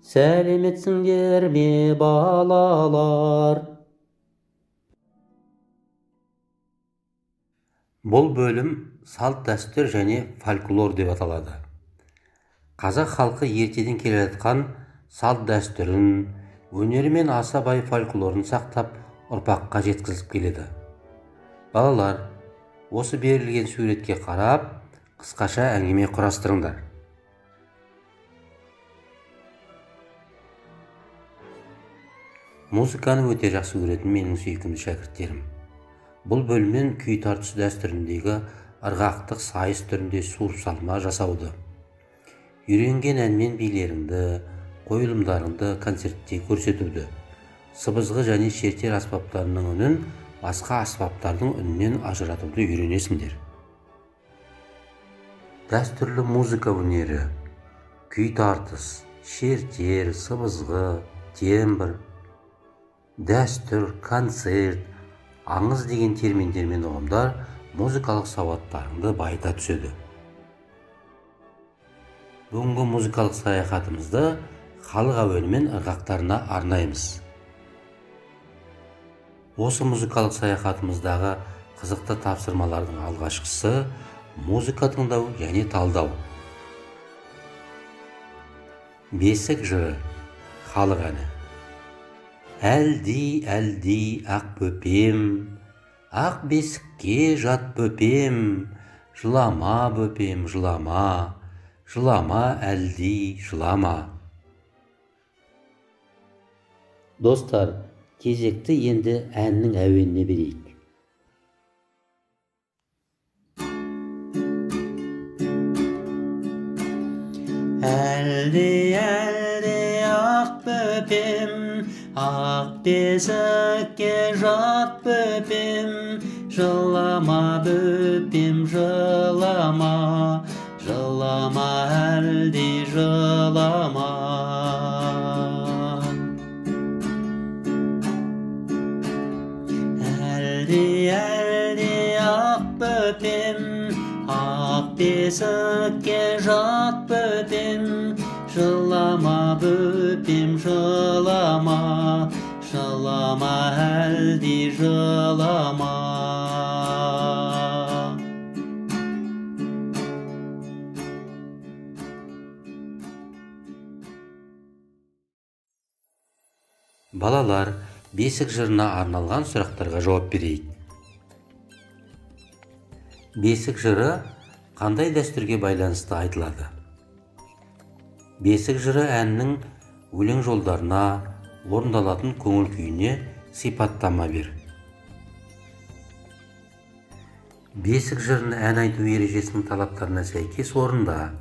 Сәлеметсіңдер ме балалар? Бұл бөлім салт дәстүр және фольклор деп аталады. Қазақ халқы ертеден келе жатқан салт дәстүрін, өнері мен аса бай фольклорын сақтап, ұрпаққа жеткізіп келеді. Балалар, осы берілген суретке қарап, қысқаша әңгіме құрастырыңдар. Музыканы өте жақсы көретін менің сүйкімді шәкірттерім. Бұл бөлімнен күй тартысы дәстүріндегі ырғақтық сайыс түрінде суырып салма жасауды, үйренген әнмен билеріңді, қойылымдарыңды концертте көрсетуді, сыбызғы және шертер аспаптарының үнін басқа аспаптардың үнінен ажыратуды үйренесіңдер. Дәстүрлі музыка өнері, күй тартыс, шертер, сыбызғы, тембр, дәстүр, концерт, аңыз деген терминдер мен ұғымдар музыкалық сауаттарыңды байыта түседі. Бүгінгі музыкалық саяхатымызды халық әуені мен ырғақтарына арнаймыз. Осы музыкалық саяхатымыздағы қызықты тапсырмалардың алғашқысы музыка тыңдау және талдау. Бесік жыры, халық әні. Әлди, ақ бөпем, ақ бесікке жат бөпем, жылама бөпем, жылама, жылама әлди, жылама. Достар, кезекті енді әннің әуеніне берейік. Әлди, ақ бөпем, ақ бесікке жат бөпем, жылама бөпем, жылама, жылама әлди, жылама. Әлди, ақ бөпем, ақ бесікке жат бөпем, жылама бөпем, жылама, жылама әлди, жылама. Балалар, бесік жырына арналған сұрақтарға жауап берейік. Бесік жыры қандай дәстүрге байланысты айтылады? Бесік жыры әннің өлең жолдарына, орындалатын көңіл күйіне сипаттама бер. Бесік жырын ән айту ережесінің талаптарына сәйкес орында.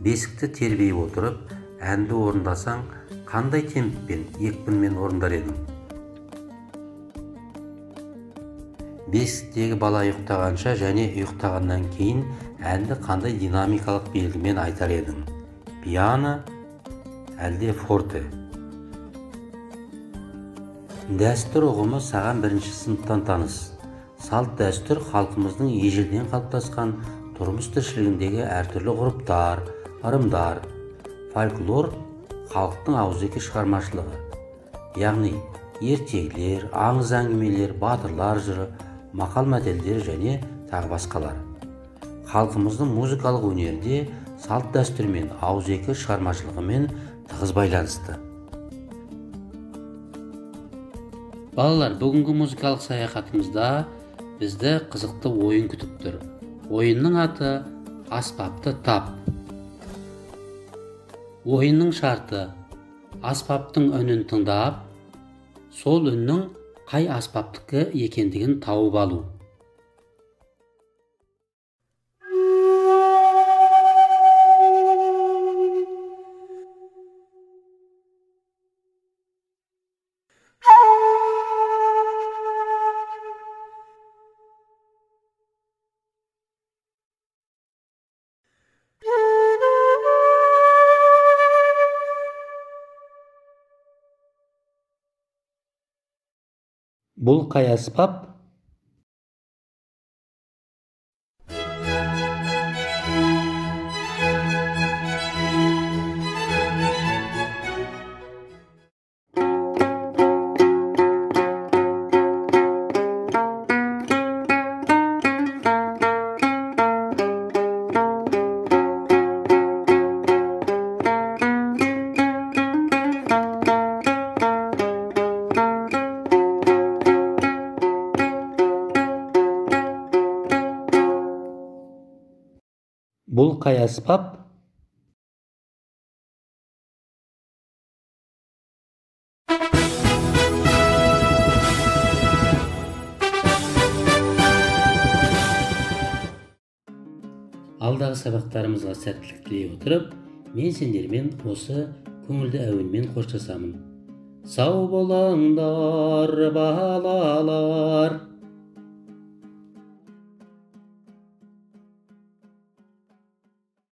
Бесікті тербей отырып, әнді орындасаң, қандай темппен, екпінмен орындар едің? Бесіктегі бала ұйықтағанша және ұйықтағаннан кейін әнді қандай динамикалық белгімен айтар едің? Пиано, әлде форте? Дәстүр ұғымы саған бірінші сыныптан таныс. Салт дәстүр халқымыздың ежелден қалыптасқан тұрмыс тіршілігіндегі әртүрлі ғұрыптар, ырымдар. Фольклор халықтың ауызекі шығармашылығы, яғни ертегілер, аңыз әңгімелер, батырлар жыры, мақал-мәтелдер және тағы басқалар. Халқымыздың музыкалық өнерде салт дәстүрмен, ауызекі шығармашылығымен тығыз байланысты. Балалар, бүгінгі музыкалық саяхатымызда бізді қызықты ойын күтіп тұр. Ойынның аты аспапты тап. Ойынның шарты аспаптың үнін тыңдап, сол үннің қай аспаптікі екендігін тауып алу. Бұл қай аспап? Бұл қай аспап? Алдағы сабақтарымызға сәттілік тілей отырып, мен сендермен осы көңілді әуенмен қоштасамын. Сау болыңдар, балалар.